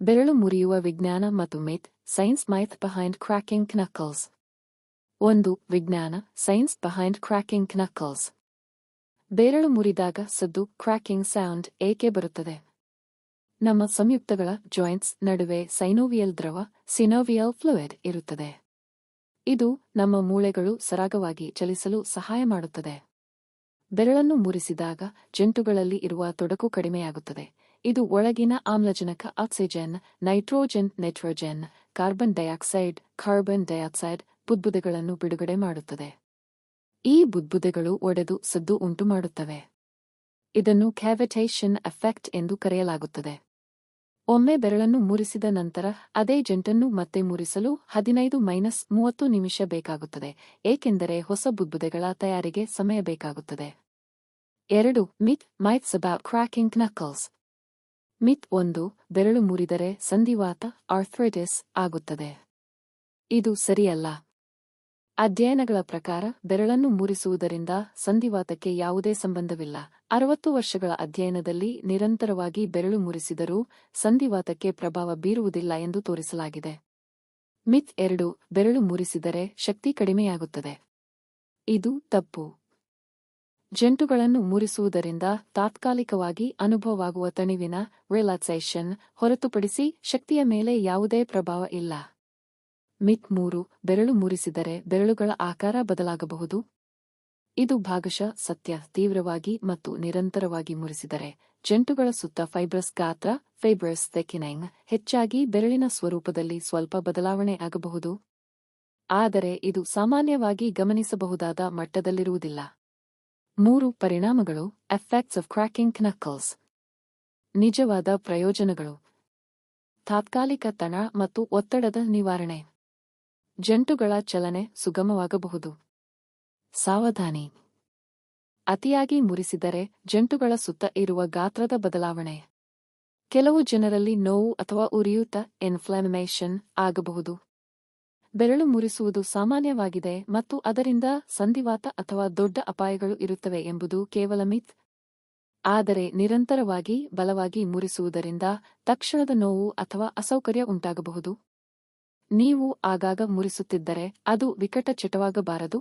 ಬೆರಳು ಮುರಿಯುವ ವಿಜ್ಞಾನ ಮತ್ತು ಮಿತ್ ಸೈನ್ಸ್ ಮೈತ್ ಬಿಹೈಂಡ್ ಕ್ರ್ಯಾಕಿಂಗ್ ನಕಲ್ಸ್. 1. ವಿಜ್ಞಾನ ಸೈನ್ಸ್ ಬಿಹೈಂಡ್ ಕ್ರ್ಯಾಕಿಂಗ್ ನಕಲ್ಸ್. ಬೆರಳು ಮುರಿದಾಗ ಸದ್ದು ಕ್ರ್ಯಾಕಿಂಗ್ ಸೌಂಡ್ ಏಕೆ ಬರುತ್ತದೆ? ನಮ್ಮ ಸಂಯುಕ್ತಗಳ ಜಾಯಿಂಟ್ಸ್ ನಡುವೆ ಸೈನೋವಿಯಲ್ ದ್ರವ ಸಿನೋವಿಯಲ್ ಫ್ಲೂಯಿಡ್ ಇರುತ್ತದೆ. ಇದು ನಮ್ಮ ಮೂಳೆಗಳು ಸರಾಗವಾಗಿ ಚಲಿಸಲು ಸಹಾಯ ಮಾಡುತ್ತದೆ. ಬೆರಳನ್ನು ಮುರಿಸಿದಾಗ ಜಂತುಗಳಲ್ಲಿ ಇರುವ ತೊಡಕು ಕಡಿಮೆಯಾಗುತ್ತದೆ. ಇದು ಒಳಗಿನ ಆಮ್ಲಜನಕ ಆಕ್ಸಿಜನ್, ನೈಟ್ರೋಜನ್, ಕಾರ್ಬನ್ ಡೈಆಕ್ಸೈಡ್ ಬುದ್ಬುದೆಗಳನ್ನು ಬಿಡುಗಡೆ ಮಾಡುತ್ತದೆ. ಈ ಬುದ್ಬುದೆಗಳು ಒಡೆದು ಸದ್ದು ಉಂಟುಮಾಡುತ್ತವೆ. ಇದನ್ನು ಕ್ಯಾವಿಟೇಷನ್ ಎಫೆಕ್ಟ್ ಎಂದು ಕರೆಯಲಾಗುತ್ತದೆ. ಒಮ್ಮೆ ಬೆರಳನ್ನು ಮುರಿಸಿದ ನಂತರ ಅದೇ ಜಂಟನ್ನು ಮತ್ತೆ ಮುರಿಸಲು 15-30 ನಿಮಿಷ ಬೇಕಾಗುತ್ತದೆ, ಏಕೆಂದರೆ ಹೊಸ ಬುದ್ಬುದೆಗಳ ತಯಾರಿಗೆ ಸಮಯ ಬೇಕಾಗುತ್ತದೆ. 2. ಮೈತ್ಸ್ ಅಬೌಟ್ ಕ್ರ್ಯಾಕಿಂಗ್ ನಕಲ್ಸ್. ಮಿತ್ 1. ಬೆರಳು ಮುರಿದರೆ ಸಂಧಿವಾತ ಆರ್ಥ್ರೈಟಿಸ್ ಆಗುತ್ತದೆ. ಇದು ಸರಿಯಲ್ಲ. ಅಧ್ಯಯನಗಳ ಪ್ರಕಾರ ಬೆರಳನ್ನು ಮುರಿಸುವುದರಿಂದ ಸಂಧಿವಾತಕ್ಕೆ ಯಾವುದೇ ಸಂಬಂಧವಿಲ್ಲ. 60 ವರ್ಷಗಳ ಅಧ್ಯಯನದಲ್ಲಿ ನಿರಂತರವಾಗಿ ಬೆರಳು ಮುರಿಸಿದರೂ ಸಂಧಿವಾತಕ್ಕೆ ಪ್ರಭಾವ ಬೀರುವುದಿಲ್ಲ ಎಂದು ತೋರಿಸಲಾಗಿದೆ. ಮಿತ್ 2. ಬೆರಳು ಮುರಿಸಿದರೆ ಶಕ್ತಿ ಕಡಿಮೆಯಾಗುತ್ತದೆ. ಇದು ತಪ್ಪು. ಜಂಟುಗಳನ್ನು ಮುರಿಸುವುದರಿಂದ ತಾತ್ಕಾಲಿಕವಾಗಿ ಅನುಭವವಾಗುವ ತಣಿವಿನ ರಿಲ್ಯಾಕ್ಸೇಷನ್ ಹೊರತುಪಡಿಸಿ ಶಕ್ತಿಯ ಮೇಲೆ ಯಾವುದೇ ಪ್ರಭಾವ ಇಲ್ಲ. ಮಿತ್ 3. ಬೆರಳು ಮುರಿಸಿದರೆ ಬೆರಳುಗಳ ಆಕಾರ ಬದಲಾಗಬಹುದು. ಇದು ಭಾಗಶಃ ಸತ್ಯ. ತೀವ್ರವಾಗಿ ಮತ್ತು ನಿರಂತರವಾಗಿ ಮುರಿಸಿದರೆ ಜಂಟುಗಳ ಸುತ್ತ ಫೈಬ್ರಸ್ ಗಾತ್ರ ಫೈಬ್ರಸ್ ಥಿಕ್ನಿಂಗ್ ಹೆಚ್ಚಾಗಿ ಬೆರಳಿನ ಸ್ವರೂಪದಲ್ಲಿ ಸ್ವಲ್ಪ ಬದಲಾವಣೆ ಆಗಬಹುದು, ಆದರೆ ಇದು ಸಾಮಾನ್ಯವಾಗಿ ಗಮನಿಸಬಹುದಾದ ಮಟ್ಟದಲ್ಲಿರುವುದಿಲ್ಲ. 3. ಪರಿಣಾಮಗಳು ಎಫೆಕ್ಟ್ಸ್ ಆಫ್ ಕ್ರ್ಯಾಕಿಂಗ್ ನಕಲ್ಸ್. ನಿಜವಾದ ಪ್ರಯೋಜನಗಳು: ತಾತ್ಕಾಲಿಕ ತಣ ಮತ್ತು ಒತ್ತಡದ ನಿವಾರಣೆ. ಜಂಟುಗಳ ಚಲನೆ ಸುಗಮವಾಗಬಹುದು. ಸಾವಧಾನಿ: ಅತಿಯಾಗಿ ಮುರಿಸಿದರೆ ಜಂಟುಗಳ ಸುತ್ತ ಇರುವ ಗಾತ್ರದ ಬದಲಾವಣೆ. ಕೆಲವು ಜನರಲ್ಲಿ ನೋವು ಅಥವಾ ಉರಿಯೂತ ಇನ್ಫ್ಲಮೇಷನ್ ಆಗಬಹುದು. ಬೆರಳು ಮುರಿಸುವುದು ಸಾಮಾನ್ಯವಾಗಿದೆ ಮತ್ತು ಅದರಿಂದ ಸಂಧಿವಾತ ಅಥವಾ ದೊಡ್ಡ ಅಪಾಯಗಳು ಇರುತ್ತವೆ ಎಂಬುದು ಕೇವಲ ಮಿತ್. ಆದರೆ ನಿರಂತರವಾಗಿ ಬಲವಾಗಿ ಮುರಿಸುವುದರಿಂದ ತಕ್ಷಣದ ನೋವು ಅಥವಾ ಅಸೌಕರ್ಯ ಉಂಟಾಗಬಹುದು. ನೀವು ಆಗಾಗ ಮುರಿಸುತ್ತಿದ್ದರೆ ಅದು ವಿಕಟ ಚಟವಾಗಬಾರದು.